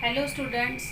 Hello students,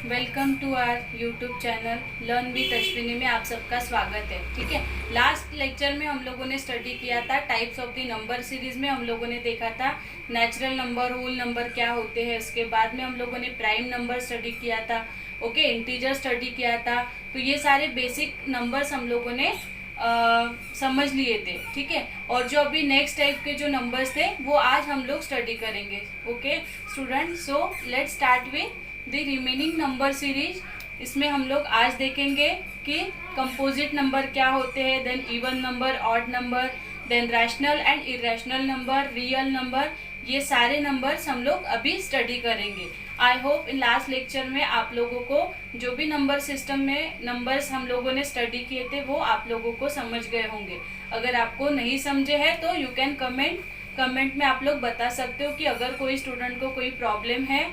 welcome to our YouTube channel learn with Ashwini में आप सबका स्वागत है। ठीक है, लास्ट लेक्चर में हम लोगों ने स्टडी किया था types of the number series में। हम लोगों ने देखा था नेचुरल नंबर, होल नंबर क्या होते हैं। उसके बाद में हम लोगों ने प्राइम नंबर स्टडी किया था, ओके, इंटीजर स्टडी किया था। तो ये सारे बेसिक नंबर्स हम लोगों ने समझ लिए थे। ठीक है, और जो अभी नेक्स्ट टाइप के जो नंबर्स थे वो आज हम लोग स्टडी करेंगे। Okay student, so let's start with the remaining number series. इसमें हम लोग आज देखेंगे कि कंपोजिट नंबर क्या होते हैं, then even number, odd number, then rational and irrational number, real number. ये सारे नंबर्स हम लोग अभी स्टडी करेंगे। I hope in last lecture में आप लोगों को जो भी नंबर सिस्टम में नंबर्स हम लोगों ने स्टडी किए थे वो आप लोगों को समझ गए होंगे। अगर आपको नहीं समझे हैं तो यू कैन कमेंट में आप लोग बता सकते हो कि अगर कोई स्टूडेंट को कोई प्रॉब्लम है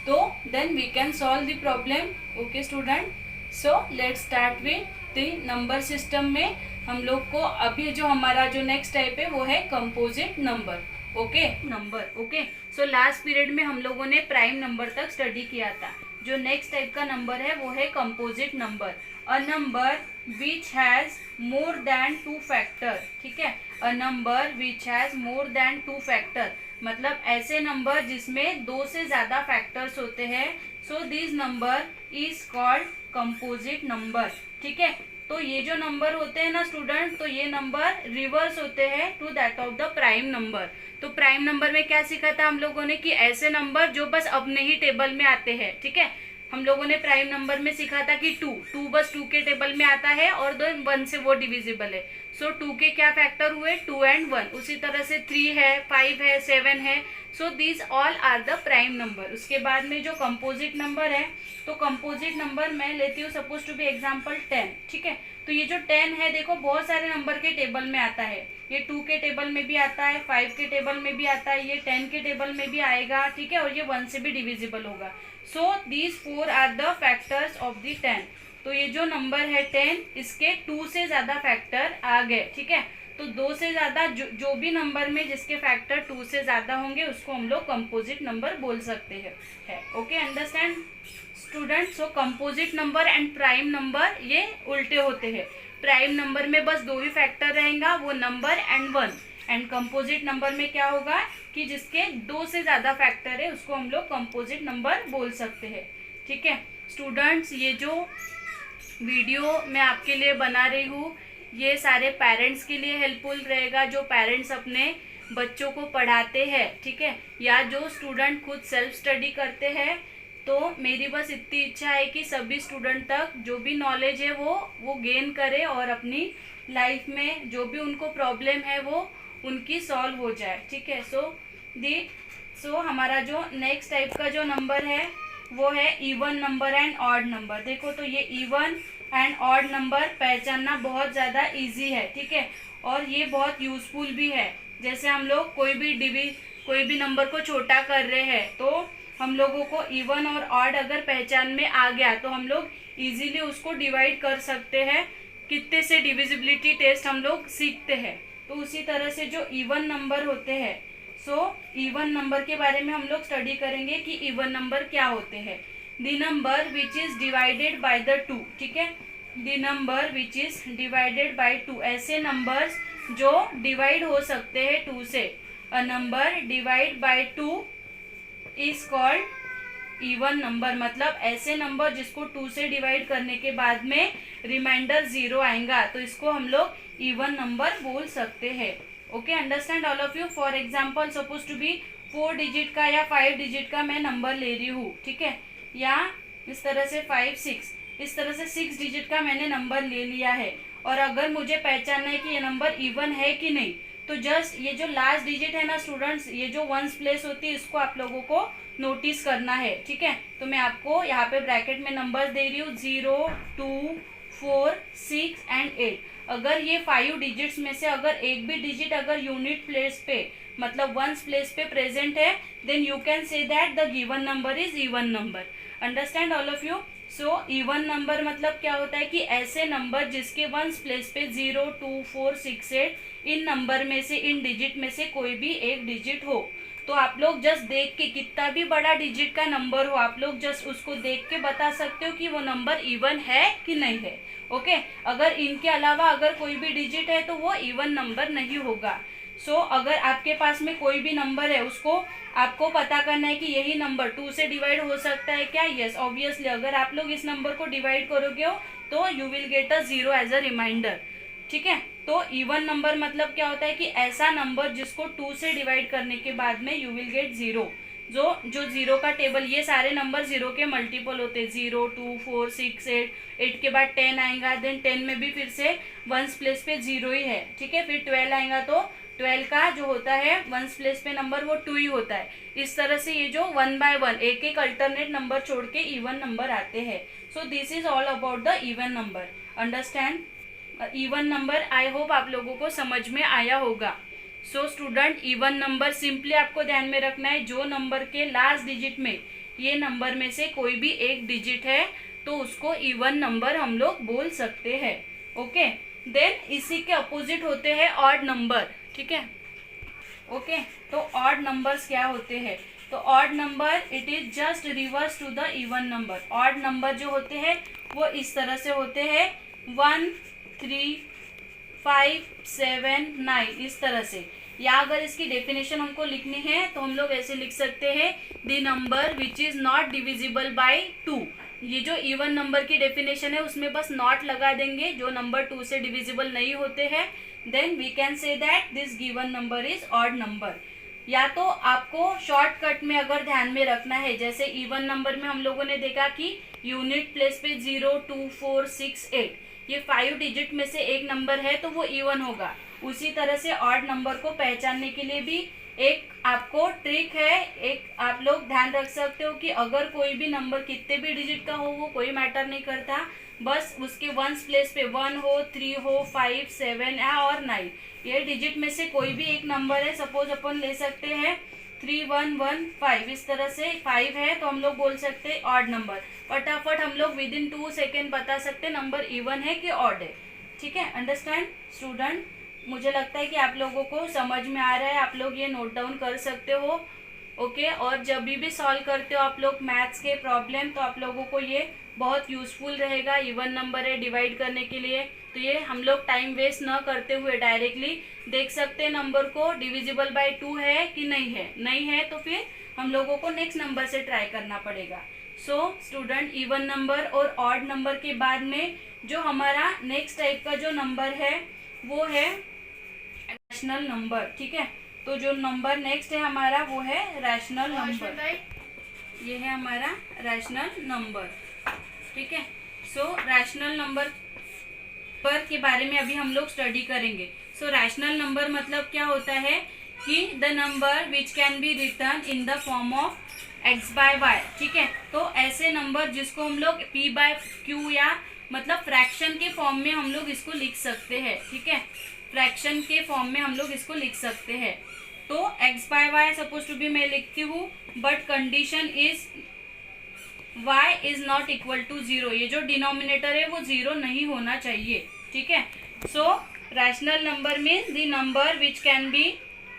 तो then we can solve the problem. Okay student, so let's start with the number system में हम लोग को अभी जो हमारा जो नेक्स्ट टाइप है वो है composite number. Okay number, okay, so last period में हम लोगों ने प्राइम नंबर तक स्टडी किया था। जो नेक्स्ट टाइप का नंबर है वो है composite number, a number which has more than 2 factor. ठीक है, a number which has more than 2 factor मतलब ऐसे नंबर जिसमें 2 से ज्यादा फैक्टर्स होते हैं। So this number is called composite number. ठीक है, तो ये जो नंबर होते हैं ना स्टूडेंट, तो ये नंबर रिवर्स होते हैं to that of the prime number. तो प्राइम नंबर में क्या सीखा था हम लोगों ने कि ऐसे नंबर जो बस अपने ही टेबल में आते हैं। ठीक है, हम लोगों ने प्राइम नंबर में सीखा था कि 2 बस 2 के टेबल में आता है और 1 से वो डिविजिबल है। सो 2 के क्या फैक्टर हुए, 2 एंड 1। उसी तरह से 3 है, 5 है, 7 है। So these all are the prime number. उसके बाद में जो कंपोजिट नंबर है, तो कंपोजिट नंबर मैं लेती हूँ सपोज टू बी एग्जाम्पल 10। ठीक है, तो ये जो 10 है देखो बहुत सारे नंबर के टेबल में आता है। ये 2 के टेबल में भी आता है, 5 के टेबल में भी आता है, ये 10 के टेबल में भी आएगा। ठीक है, और ये 1 से भी डिविजिबल होगा। So these 4 are the factors of the 10। तो ये जो नंबर है 10, इसके 2 से ज्यादा फैक्टर आ गए। ठीक है, तो 2 से ज्यादा जो भी नंबर में जिसके फैक्टर 2 से ज्यादा होंगे उसको हम लोग कंपोजिट नंबर बोल सकते हैं। Okay, understand student. So composite number and prime number ये उल्टे होते हैं। प्राइम नंबर में बस 2 ही फैक्टर रहेगा, वो number and 1। And composite number में क्या होगा कि जिसके 2 से ज्यादा फैक्टर है उसको हम लोग कंपोजिट नंबर बोल सकते हैं। ठीक है स्टूडेंट्स, ये जो वीडियो मैं आपके लिए बना रही हूँ ये सारे पेरेंट्स के लिए हेल्पफुल रहेगा, जो पेरेंट्स अपने बच्चों को पढ़ाते हैं। ठीक है, या जो स्टूडेंट खुद सेल्फ स्टडी करते हैं। तो मेरी बस इतनी इच्छा है कि सभी स्टूडेंट तक जो भी नॉलेज है वो गेन करे और अपनी लाइफ में जो भी उनको प्रॉब्लम है वो उनकी सॉल्व हो जाए। ठीक है, सो हमारा जो नेक्स्ट टाइप का जो नंबर है वो है even number and odd number. देखो तो ये इवन एंड ऑड नंबर पहचानना बहुत ज़्यादा इजी है। ठीक है, और ये बहुत यूजफुल भी है। जैसे हम लोग कोई भी नंबर को छोटा कर रहे हैं तो हम लोगों को इवन और ऑड अगर पहचान में आ गया तो हम लोग इजीली उसको डिवाइड कर सकते हैं। कितने से डिविजिबिलिटी टेस्ट हम लोग सीखते हैं। तो उसी तरह से जो इवन नंबर होते हैं, सो इवन नंबर के बारे में हम लोग स्टडी करेंगे कि इवन नंबर क्या होते हैं। The number which is divided by the 2। ठीक है, the number which is divided by 2, ऐसे नंबर्स जो डिवाइड हो सकते हैं 2 से। A number divide by 2 is called even number मतलब ऐसे नंबर जिसको 2 से डिवाइड करने के बाद में रिमाइंडर 0 आएगा तो इसको हम लोग इवन नंबर बोल सकते हैं। Okay, understand all of you. For example suppose to be 4 digit का या 5 डिजिट का मैं नंबर ले रही हूँ। ठीक है, या इस तरह से 5, 6, इस तरह से 6 डिजिट का मैंने नंबर ले लिया है। और अगर मुझे पहचानना है कि ये नंबर इवन है कि नहीं, तो जस्ट ये जो लास्ट डिजिट है ना स्टूडेंट्स, ये जो 1s प्लेस होती है इसको आप लोगों को नोटिस करना है। ठीक है, तो मैं आपको यहाँ पे ब्रैकेट में नंबर दे रही हूँ 0, 2, 4, 6 एंड 8। अगर ये 5 डिजिट्स में से अगर एक भी डिजिट अगर यूनिट प्लेस पे मतलब 1s प्लेस पे प्रेजेंट है then you can say that the given number is even number. Understand all of you. So even number मतलब क्या होता है कि ऐसे नंबर जिसके 1s प्लेस पे 0, 2, 4, 6, 8 इन नंबर में से इन डिजिट में से कोई भी एक डिजिट हो। तो आप लोग जस्ट देख के, कितना भी बड़ा डिजिट का नंबर हो, आप लोग जस्ट उसको देख के बता सकते हो कि वो नंबर इवन है कि नहीं है। ओके, अगर इनके अलावा अगर कोई भी डिजिट है तो वो इवन नंबर नहीं होगा। सो अगर आपके पास में कोई भी नंबर है, उसको आपको पता करना है कि यही नंबर 2 से डिवाइड हो सकता है क्या। यस, ऑब्वियसली अगर आप लोग इस नंबर को डिवाइड करोगे हो तो you will get a 0 as a reminder. ठीक है, तो इवन नंबर मतलब क्या होता है कि ऐसा नंबर जिसको 2 से डिवाइड करने के बाद में यू विल गेट 0। जो जीरो का टेबल, ये सारे नंबर जीरो के मल्टीपल होते हैं, 0, 2, 4, 6, 8 के बाद 10 आएगा, देन 10 में भी फिर से वंस प्लेस पे 0 ही है। ठीक है, फिर 12 आएगा तो 12 का जो होता है वंस प्लेस पे नंबर वो 2 ही होता है। इस तरह से ये जो 1 बाय 1 एक एक अल्टरनेट नंबर छोड़ के इवन नंबर आते हैं। सो this is all about the even number. Understand even number. I hope आप लोगों को समझ में आया होगा। So student, even number simply आपको ध्यान में रखना है, जो नंबर के लास्ट डिजिट में ये नंबर में से कोई भी एक डिजिट है तो उसको इवन नंबर हम लोग बोल सकते हैं। ओके, देन इसी के अपोजिट होते हैं ऑड नंबर। ठीक है, ओके, तो ऑड नंबर्स क्या होते हैं? तो odd number it is just reverse to the even number. Odd number जो होते हैं वो इस तरह से होते हैं 1, 3, 5, 7, 9, इस तरह से। या अगर इसकी डेफिनेशन हमको लिखनी है तो हम लोग ऐसे लिख सकते हैं, the number which is not divisible by 2। ये जो इवन नंबर की डेफिनेशन है उसमें बस नॉट लगा देंगे, जो नंबर 2 से डिविजिबल नहीं होते हैं, then we can say that this given number is odd number. या तो आपको शॉर्टकट में अगर ध्यान में रखना है, जैसे इवन नंबर में हम लोगों ने देखा कि यूनिट प्लेस पे 0, 2, 4, 6, 8, ये 5 डिजिट में से एक नंबर है तो वो इवन होगा। उसी तरह से ऑड नंबर को पहचानने के लिए भी एक आपको ट्रिक है, एक आप लोग ध्यान रख सकते हो कि अगर कोई भी नंबर कितने भी डिजिट का हो वो कोई मैटर नहीं करता, बस उसके वंस प्लेस पे 1 हो, 3 हो, 5, 7 और 9, ये डिजिट में से कोई भी एक नंबर है। सपोज अपन ले सकते हैं 3, 1, 1, 5, इस तरह से 5 है तो हम लोग बोल सकते हैं ऑड नंबर। फटाफट हम लोग विद इन 2 सेकेंड बता सकते हैं नंबर इवन है कि ऑड है। ठीक है, अंडरस्टैंड स्टूडेंट? मुझे लगता है कि आप लोगों को समझ में आ रहा है, आप लोग ये नोट डाउन कर सकते हो। ओके, और जब भी सॉल्व करते हो आप लोग मैथ्स के प्रॉब्लम तो आप लोगों को ये बहुत यूजफुल रहेगा। इवन नंबर है डिवाइड करने के लिए, तो ये हम लोग टाइम वेस्ट न करते हुए डायरेक्टली देख सकते हैं नंबर को डिविजिबल बाय 2 है कि नहीं है। नहीं है तो फिर हम लोगों को नेक्स्ट नंबर से ट्राई करना पड़ेगा। सो स्टूडेंट, इवन नंबर और ऑड नंबर के बाद में जो हमारा नेक्स्ट टाइप का जो नंबर है वो है रैशनल नंबर। ठीक है, तो जो नंबर नेक्स्ट है हमारा वो है रैशनल नंबर। ये है हमारा रैशनल नंबर। ठीक है, सो रैशनल नंबर पर के बारे में अभी हम लोग स्टडी करेंगे। सो रैशनल नंबर मतलब क्या होता है कि the number which can be written in the form of x by y। ठीक है, तो ऐसे नंबर जिसको हम लोग p बाय q या मतलब फ्रैक्शन के फॉर्म में हम लोग इसको लिख सकते हैं। ठीक है, फ्रैक्शन के फॉर्म में हम लोग इसको लिख सकते हैं। तो x by y suppose to be मैं लिखती हूँ, but condition is y is not equal to 0। ये जो डिनोमिनेटर है वो 0 नहीं होना चाहिए। ठीक है, so rational number means the number which can be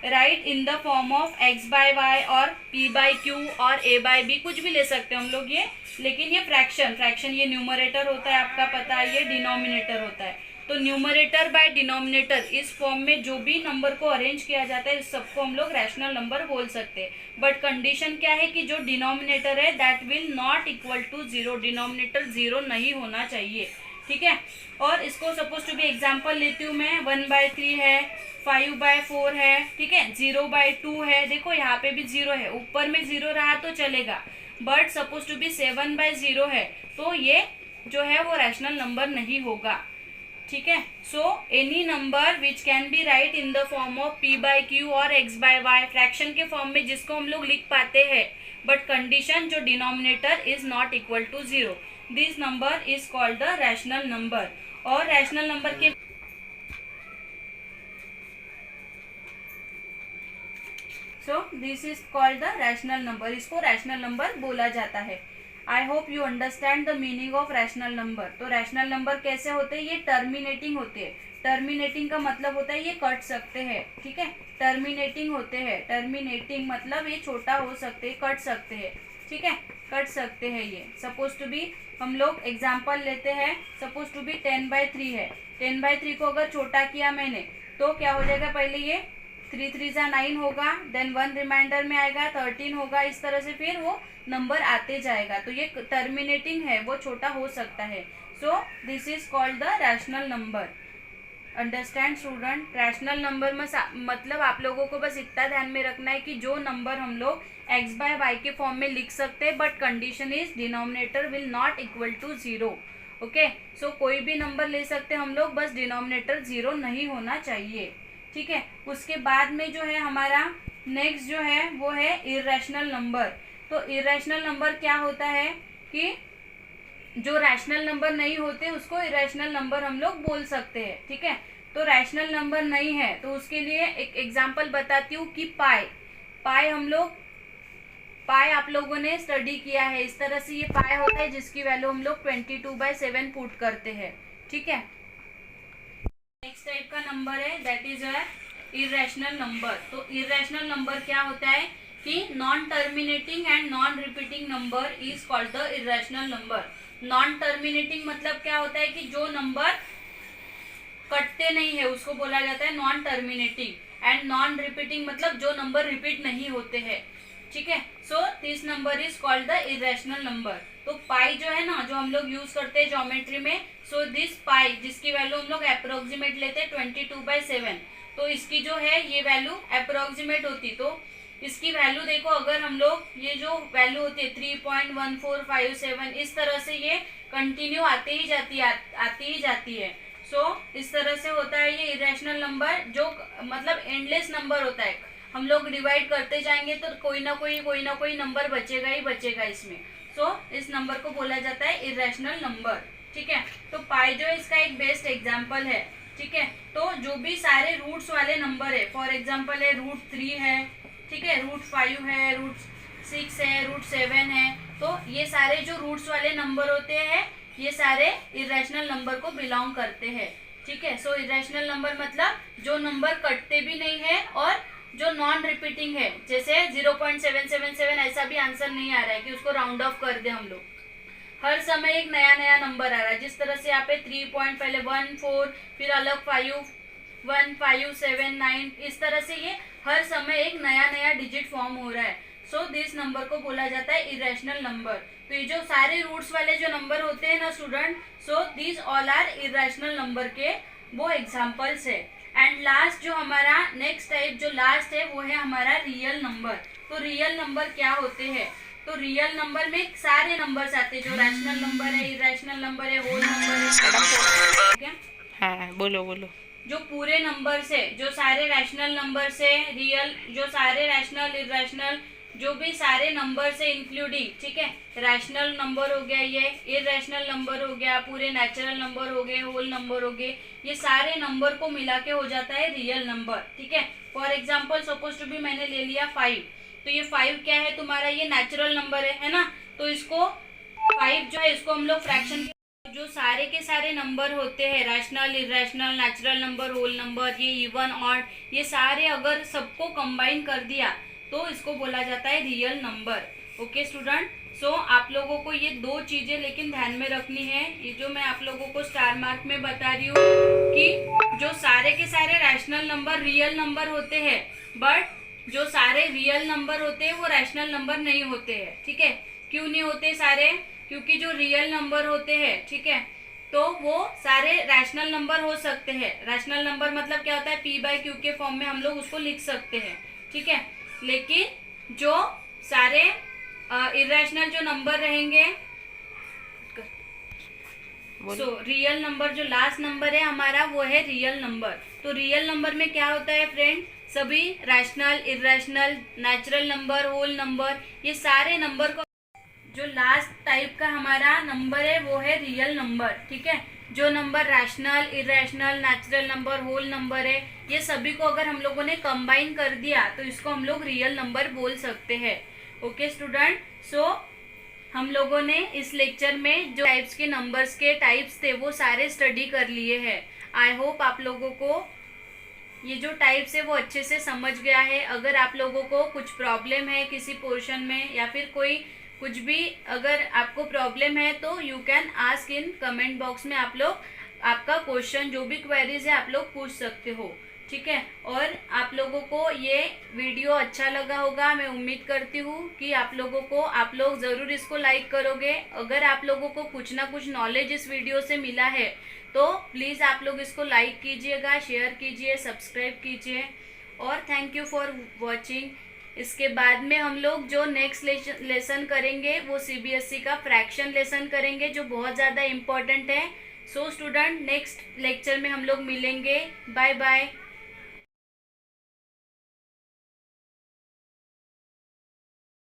write in the form of x by y और p बाय q और a बाय b, कुछ भी ले सकते हैं हम लोग ये, लेकिन ये फ्रैक्शन ये न्यूमरेटर होता है, आपका पता है, ये डिनोमिनेटर होता है। तो न्यूमरेटर बाय डिनोमिनेटर इस फॉर्म में जो भी नंबर को अरेंज किया जाता है इस सबको हम लोग रैशनल नंबर बोल सकते हैं। बट कंडीशन क्या है कि जो डिनोमिनेटर है that will not equal to 0, denominator 0 नहीं होना चाहिए। ठीक है, और इसको सपोज टू बी एग्जाम्पल लेती हूँ मैं, 1 बाय 3 है, 5 बाय 4 है, ठीक है, 0 बाय 2 है। देखो यहाँ पे भी 0 है, ऊपर में 0 रहा तो चलेगा, but suppose to be 7 by 0 है तो ये जो है वो रैशनल नंबर नहीं होगा। ठीक है, so any number which can be write in the form of p by q और x बाय y, फ्रैक्शन के फॉर्म में जिसको हम लोग लिख पाते हैं, बट कंडीशन जो denominator is not equal to 0, this number is called the rational number. और रैशनल नंबर के so this is called the rational number, इसको रैशनल नंबर बोला जाता है। I hope you understand the meaning of rational number. तो rational number कैसे होते हैं, ये टर्मिनेटिंग होते हैं। टर्मिनेटिंग का मतलब होता है ये कट सकते हैं, ठीक है, टर्मिनेटिंग होते हैं। टर्मिनेटिंग मतलब ये छोटा हो सकते हैं, कट सकते हैं, ठीक है, कट सकते हैं। ये सपोज टू बी, हम लोग एग्जाम्पल लेते हैं, सपोज टू बी 10/3 है। 10/3 को अगर छोटा किया मैंने तो क्या हो जाएगा, पहले ये 3 3 9 होगा, देन 1 रिमाइंडर में आएगा 13 होगा, इस तरह से फिर वो नंबर आते जाएगा। तो ये टर्मिनेटिंग है, वो छोटा हो सकता है। सो this is called the rational number. Understand student. Rational number में मतलब आप लोगों को बस इतना ध्यान में रखना है कि जो नंबर हम लोग x/y के फॉर्म में लिख सकते हैं, but condition is denominator will not equal to 0। Okay, so कोई भी नंबर ले सकते हैं हम लोग, बस डिनोमिनेटर 0 नहीं होना चाहिए, ठीक है। उसके बाद में जो है हमारा नेक्स्ट जो है वो है इर्रेशनल नंबर। तो इर्रेशनल नंबर क्या होता है कि जो रैशनल नंबर नहीं होते उसको इरेशनल नंबर हम लोग बोल सकते हैं, ठीक है। तो रैशनल नंबर नहीं है तो उसके लिए एक एग्जांपल बताती हूँ कि पाई हम लोग, पाई आप लोगों ने स्टडी किया है, इस तरह से ये पाई होता है जिसकी वैल्यू हम लोग 22/7 पुट करते हैं, ठीक है। नेक्स्ट टाइप का नंबर है दैट इज इरेशनल नंबर। तो इरेशनल नंबर क्या होता है कि non terminating and non repeating number is called the irrational number. Non terminating मतलब क्या होता है कि जो नंबर कटते नहीं है उसको बोला जाता है non terminating, and non repeating मतलब जो नंबर रिपीट नहीं होते हैं, ठीक है। So this number is called the irrational number. तो पाई जो है ना, जो हम लोग यूज करते हैं ज्योमेट्री में, सो दिस पाई जिसकी वैल्यू हम लोग अप्रोक्सीमेट लेते हैं 22/7, तो इसकी जो है ये वैल्यू अप्रोक्सीमेट होती, तो इसकी वैल्यू देखो, अगर हम लोग ये जो वैल्यू होती है 3.1457, इस तरह से ये कंटिन्यू आती ही जाती है। सो इस तरह से होता है ये इरेशनल नंबर, जो मतलब एंडलेस नंबर होता है। हम लोग डिवाइड करते जाएंगे तो कोई ना कोई नंबर बचेगा ही बचेगा इसमें। सो इस नंबर को बोला जाता है इरेशनल नंबर, ठीक है। तो पाई जो है इसका एक बेस्ट एग्जाम्पल है, ठीक है। तो जो भी सारे रूट्स वाले नंबर है, फॉर एग्जाम्पल है √3 है, ठीक है, √5 है, √6 है, √7 है, तो ये सारे जो रूट्स वाले नंबर होते हैं ये सारे इरेशनल नंबर को बिलोंग करते हैं, ठीक है। सो इरेशनल नंबर मतलब जो नंबर कटते भी नहीं है और जो नॉन रिपीटिंग है, जैसे 0.777 ऐसा भी आंसर नहीं आ रहा है कि उसको राउंड ऑफ कर दे हम लोग, हर समय एक नया नंबर आ रहा है। जिस तरह से यहाँ पे 3 पॉइंट पहले 1 4 फिर अलग 5 1 5 7 9, इस तरह से ये हर समय एक नया डिजिट फॉर्म हो रहा है। सो दिस नंबर को बोला जाता है इरेशनल नंबर। तो ये जो सारे रूट्स वाले जो नंबर होते हैं ना student, so this all are irrational number के वो एग्जाम्पल्स है। एंड लास्ट जो हमारा नेक्स्ट टाइप जो लास्ट है वो है हमारा रियल नंबर। तो रियल नंबर क्या होते हैं, तो रियल नंबर में सारे नंबर्स आते हैं, जो रैशनल नंबर है, इरेशनल नंबर है, होल नंबर है, ठीक है। हाँ बोलो। जो पूरे नंबर्स है, जो सारे रैशनल नंबर्स है, रियल, जो सारे रैशनल इरेशनल जो भी सारे नंबर से इंक्लूडिंग, ठीक है, रैशनल नंबर हो गया, ये इरेशनल नंबर हो गया, पूरे नेचुरल नंबर हो गए, होल नंबर हो गए, ये सारे नंबर को मिला के हो जाता है रियल नंबर, ठीक है। फॉर एग्जाम्पल सपोज टू भी मैंने ले लिया 5, तो ये 5 क्या है तुम्हारा, ये नेचुरल नंबर है ना। तो इसको 5 जो है इसको हम लोग फ्रैक्शन, जो सारे के सारे नंबर होते हैं, rational irrational natural number whole number, ये इवन ऑड, ये सारे अगर सबको कंबाइन कर दिया तो इसको बोला जाता है रियल नंबर। ओके स्टूडेंट, सो आप लोगों को ये दो चीजें लेकिन ध्यान में रखनी है। ये जो मैं आप लोगों को स्टार मार्क में बता रही हूँ कि जो सारे के सारे रैशनल नंबर रियल नंबर होते हैं, बट जो सारे रियल नंबर होते हैं वो रैशनल नंबर नहीं होते हैं, ठीक है। क्यों नहीं होते सारे, क्योंकि जो रियल नंबर होते हैं, ठीक है, तो वो सारे रैशनल नंबर हो सकते हैं। रैशनल नंबर मतलब क्या होता है, p/q के फॉर्म में हम लोग उसको लिख सकते हैं, ठीक है। लेकिन जो सारे इरेशनल जो नंबर रहेंगे, सो रियल नंबर जो लास्ट नंबर है हमारा वो है रियल नंबर। तो रियल नंबर में क्या होता है फ्रेंड, सभी rational irrational natural number whole number, ये सारे नंबर को, जो लास्ट टाइप का हमारा नंबर है वो है रियल नंबर, ठीक है। जो number rational irrational natural number whole number है, ये सभी को अगर हम लोगों ने कंबाइन कर दिया तो इसको हम लोग रियल नंबर बोल सकते हैं। ओके स्टूडेंट, सो हम लोगों ने इस लेक्चर में जो टाइप्स के नंबर्स के टाइप्स थे वो सारे स्टडी कर लिए हैं। आई होप आप लोगों को ये जो टाइप्स है वो अच्छे से समझ गया है। अगर आप लोगों को कुछ प्रॉब्लम है किसी पोर्शन में या फिर कोई कुछ भी अगर आपको प्रॉब्लम है तो you can ask in comment box में। आप लोग आपका क्वेश्चन जो भी क्वेरीज है आप लोग पूछ सकते हो, ठीक है। और आप लोगों को ये वीडियो अच्छा लगा होगा, मैं उम्मीद करती हूँ कि आप लोग ज़रूर इसको लाइक करोगे। अगर आप लोगों को कुछ ना कुछ नॉलेज इस वीडियो से मिला है तो प्लीज़ आप लोग इसको लाइक कीजिएगा, शेयर कीजिए, सब्सक्राइब कीजिए और थैंक यू फॉर वॉचिंग। इसके बाद में हम लोग जो नेक्स्ट लेसन करेंगे वो सीबीएसई का फ्रैक्शन लेसन करेंगे जो बहुत ज़्यादा इम्पोर्टेंट है। सो स्टूडेंट, नेक्स्ट लेक्चर में हम लोग मिलेंगे। Bye bye.